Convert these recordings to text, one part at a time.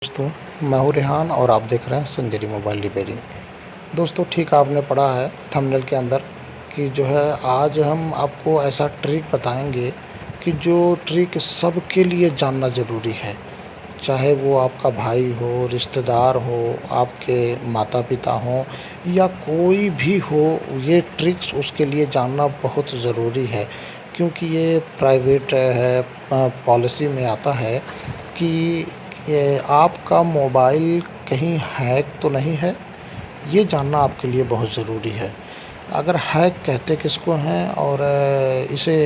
दोस्तों, मैं हूँ रेहान और आप देख रहे हैं संजरी मोबाइल रिपेयरिंग। दोस्तों, ठीक आपने पढ़ा है थंबनेल के अंदर कि जो है आज हम आपको ऐसा ट्रिक बताएंगे कि जो ट्रिक सबके लिए जानना ज़रूरी है। चाहे वो आपका भाई हो, रिश्तेदार हो, आपके माता-पिता हों या कोई भी हो, ये ट्रिक्स उसके लिए जानना बहुत ज़रूरी है। क्योंकि ये प्राइवेट है, पॉलिसी में आता है कि ये आपका मोबाइल कहीं हैक तो नहीं है, ये जानना आपके लिए बहुत ज़रूरी है। अगर हैक कहते किसको हैं और इसे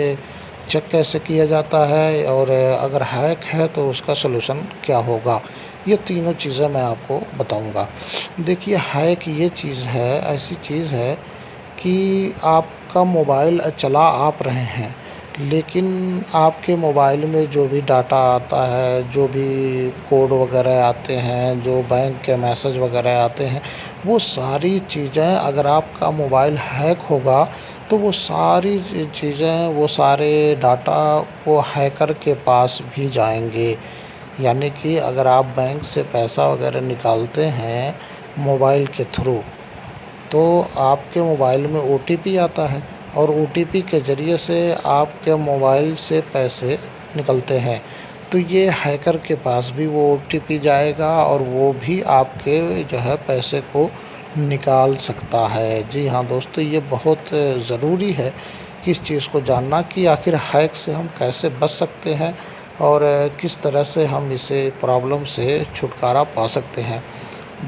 चेक कैसे किया जाता है और अगर हैक है तो उसका सॉल्यूशन क्या होगा, ये तीनों चीज़ें मैं आपको बताऊंगा। देखिए, हैक ये चीज़ है, ऐसी चीज़ है कि आपका मोबाइल चला आप रहे हैं, लेकिन आपके मोबाइल में जो भी डाटा आता है, जो भी कोड वगैरह आते हैं, जो बैंक के मैसेज वगैरह आते हैं, वो सारी चीज़ें अगर आपका मोबाइल हैक होगा तो वो सारी चीज़ें, वो सारे डाटा वो हैकर के पास भी जाएंगे। यानी कि अगर आप बैंक से पैसा वगैरह निकालते हैं मोबाइल के थ्रू, तो आपके मोबाइल में ओटीपी आता है और ओटीपी के ज़रिए से आपके मोबाइल से पैसे निकलते हैं। तो ये हैकर के पास भी वो ओटीपी जाएगा और वो भी आपके जो है पैसे को निकाल सकता है। जी हाँ दोस्तों, ये बहुत ज़रूरी है कि इस चीज़ को जानना कि आखिर हैक से हम कैसे बच सकते हैं और किस तरह से हम इसे प्रॉब्लम से छुटकारा पा सकते हैं।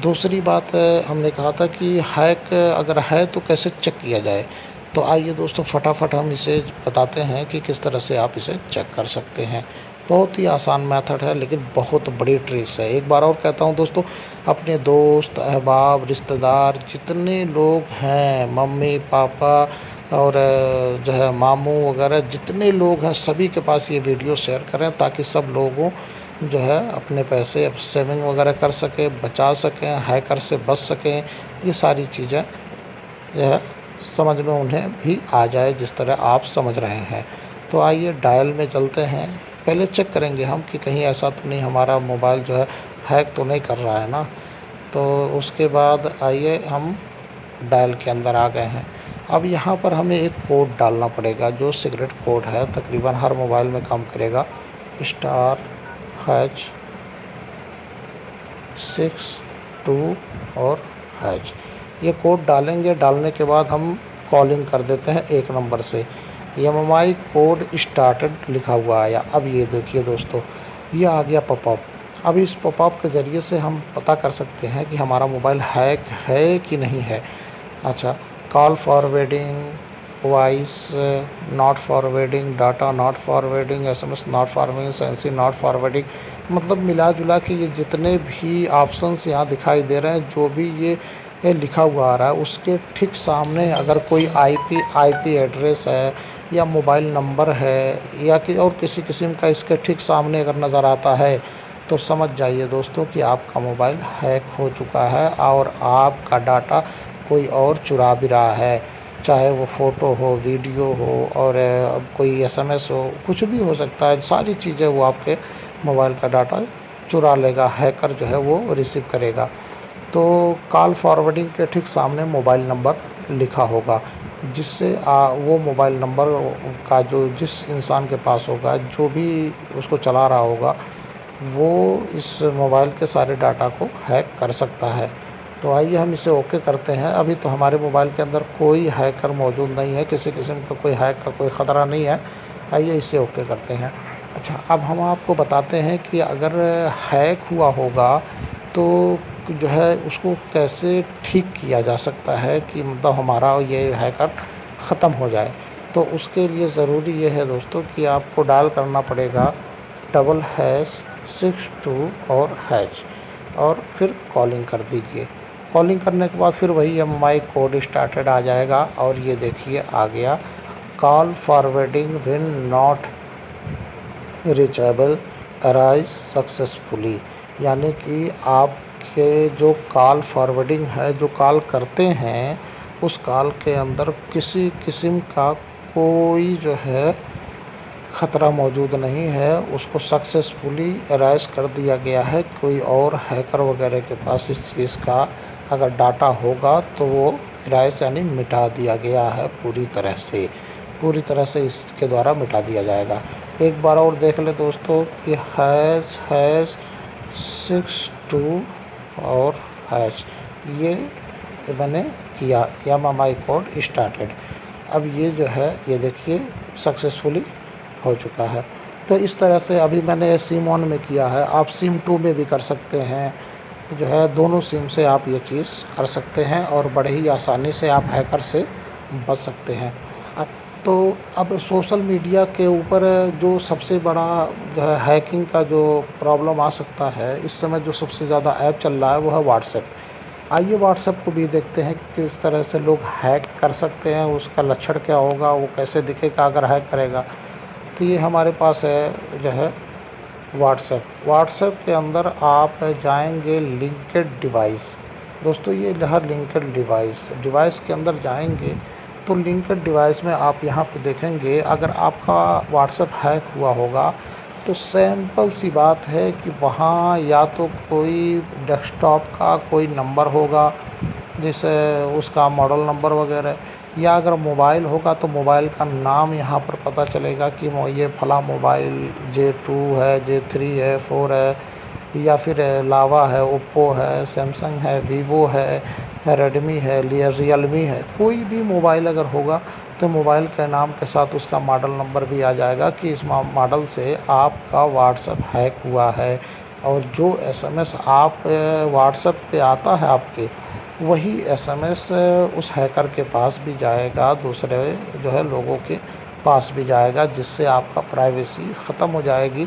दूसरी बात, हमने कहा था कि हैक अगर है तो कैसे चेक किया जाए। तो आइए दोस्तों, फटाफट हम इसे बताते हैं कि किस तरह से आप इसे चेक कर सकते हैं। बहुत ही आसान मेथड है लेकिन बहुत बड़ी ट्रिक्स है। एक बार और कहता हूँ दोस्तों, अपने दोस्त, अहबाब, रिश्तेदार जितने लोग हैं, मम्मी पापा और जो है मामू वगैरह जितने लोग हैं, सभी के पास ये वीडियो शेयर करें ताकि सब लोगों जो है अपने पैसे सेविंग वगैरह कर सकें, बचा सकें, हैकर से बच सकें। ये सारी चीज़ें यह समझ में उन्हें भी आ जाए जिस तरह आप समझ रहे हैं। तो आइए डायल में चलते हैं। पहले चेक करेंगे हम कि कहीं ऐसा तो नहीं हमारा मोबाइल जो है हैक तो नहीं कर रहा है ना। तो उसके बाद आइए हम डायल के अंदर आ गए हैं। अब यहाँ पर हमें एक कोड डालना पड़ेगा जो सीक्रेट कोड है, तकरीबन हर मोबाइल में काम करेगा। स्टार हैच 62 और हैच, ये कोड डालेंगे। डालने के बाद हम कॉलिंग कर देते हैं एक नंबर से। एमएमआई कोड स्टार्टेड लिखा हुआ आया। अब ये देखिए दोस्तों, ये आ गया पॉपअप। अब इस पॉपअप के ज़रिए से हम पता कर सकते हैं कि हमारा मोबाइल हैक है कि नहीं है। अच्छा, call forwarding, voice not forwarding, data not forwarding, SMS not forwarding, sensi not forwarding, मतलब मिला जुला के ये जितने भी ऑप्शंस यहाँ दिखाई दे रहे हैं, जो भी ये लिखा हुआ आ रहा है, उसके ठीक सामने अगर कोई आईपी एड्रेस है या मोबाइल नंबर है या कि और किसी किस्म का इसके ठीक सामने अगर नज़र आता है, तो समझ जाइए दोस्तों कि आपका मोबाइल हैक हो चुका है और आपका डाटा कोई और चुरा भी रहा है। चाहे वो फ़ोटो हो, वीडियो हो और कोई एसएमएस हो, कुछ भी हो सकता है। सारी चीज़ें वो आपके मोबाइल का डाटा चुरा लेगा, हैकर जो है वो रिसीव करेगा। तो कॉल फॉरवर्डिंग के ठीक सामने मोबाइल नंबर लिखा होगा, जिससे वो मोबाइल नंबर का जो जिस इंसान के पास होगा, जो भी उसको चला रहा होगा, वो इस मोबाइल के सारे डाटा को हैक कर सकता है। तो आइए हम इसे ओके करते हैं। अभी तो हमारे मोबाइल के अंदर कोई हैकर मौजूद नहीं है, किसी किस्म का कोई हैक का कोई ख़तरा नहीं है। आइए इसे ओके करते हैं। अच्छा, अब हम आपको बताते हैं कि अगर हैक हुआ होगा तो जो है उसको कैसे ठीक किया जा सकता है कि मतलब हमारा ये हैकर ख़त्म हो जाए। तो उसके लिए ज़रूरी ये है दोस्तों कि आपको डायल करना पड़ेगा ##62 और हैच और फिर कॉलिंग कर दीजिए। कॉलिंग करने के बाद फिर वही एमएमआई कोड स्टार्टेड आ जाएगा और ये देखिए आ गया, call forwarding when not reachable arise successfully. यानी कि आपके जो कॉल फॉरवर्डिंग है, जो कॉल करते हैं, उस कॉल के अंदर किसी किस्म का कोई जो है ख़तरा मौजूद नहीं है, उसको सक्सेसफुली इरेज़ कर दिया गया है। कोई और हैकर वगैरह के पास इस चीज़ का अगर डाटा होगा तो वो इरेज़ यानी मिटा दिया गया है पूरी तरह से इसके द्वारा मिटा दिया जाएगा। एक बार और देख लें दोस्तों कि हैश 62 और हैश ये मैंने किया MMI कोड स्टार्टेड। अब ये जो है ये देखिए सक्सेसफुली हो चुका है। तो इस तरह से अभी मैंने सिम 1 में किया है, आप सिम 2 में भी कर सकते हैं। जो है दोनों सिम से आप ये चीज़ कर सकते हैं और बड़े ही आसानी से आप हैकर से बच सकते हैं। अब सोशल मीडिया के ऊपर जो सबसे बड़ा जो है हैकिंग का जो प्रॉब्लम आ सकता है, इस समय जो सबसे ज़्यादा ऐप चल रहा है वो है व्हाट्सएप। आइए व्हाट्सएप को भी देखते हैं किस तरह से लोग हैक कर सकते हैं, उसका लक्षण क्या होगा, वो कैसे दिखेगा अगर हैक करेगा। तो ये हमारे पास है जो है व्हाट्सएप के अंदर आप जाएंगे लिंक्ड डिवाइस। दोस्तों ये रहा लिंक्ड डिवाइस के अंदर जाएंगे तो लिंक्ड डिवाइस में आप यहाँ पे देखेंगे अगर आपका व्हाट्सएप हैक हुआ होगा तो सिंपल सी बात है कि वहाँ या तो कोई डेस्कटॉप का कोई नंबर होगा, जैसे उसका मॉडल नंबर वगैरह, या अगर मोबाइल होगा तो मोबाइल का नाम यहाँ पर पता चलेगा कि ये फला मोबाइल J2 है, J3 है, 4 है, या फिर लावा है, ओप्पो है, सैमसंग है, वीवो है, रेडमी है, रियलमी है। कोई भी मोबाइल अगर होगा तो मोबाइल के नाम के साथ उसका मॉडल नंबर भी आ जाएगा कि इस मॉडल से आपका व्हाट्सएप हैक हुआ है। और जो SMS आप व्हाट्सएप पे आता है आपके, वही SMS उस हैकर के पास भी जाएगा, दूसरे जो है लोगों के पास भी जाएगा, जिससे आपका प्राइवेसी ख़त्म हो जाएगी।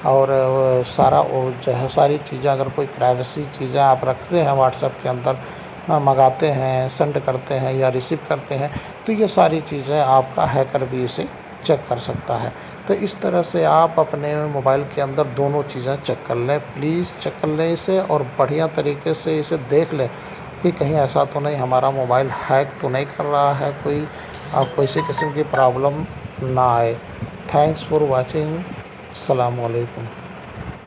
और सारा जो है सारी चीज़ें, अगर कोई प्राइवेसी चीज़ें आप रखते हैं व्हाट्सएप के अंदर, मंगाते हैं, सेंड करते हैं या रिसीव करते हैं, तो ये सारी चीज़ें आपका हैकर भी इसे चेक कर सकता है। तो इस तरह से आप अपने मोबाइल के अंदर दोनों चीज़ें चेक कर लें, प्लीज़ चेक कर लें इसे, और बढ़िया तरीके से इसे देख लें कि कहीं ऐसा तो नहीं हमारा मोबाइल हैक तो नहीं कर रहा है कोई, और किसी किस्म की प्रॉब्लम ना आए। Thanks for watching. अस्सलाम वालेकुम।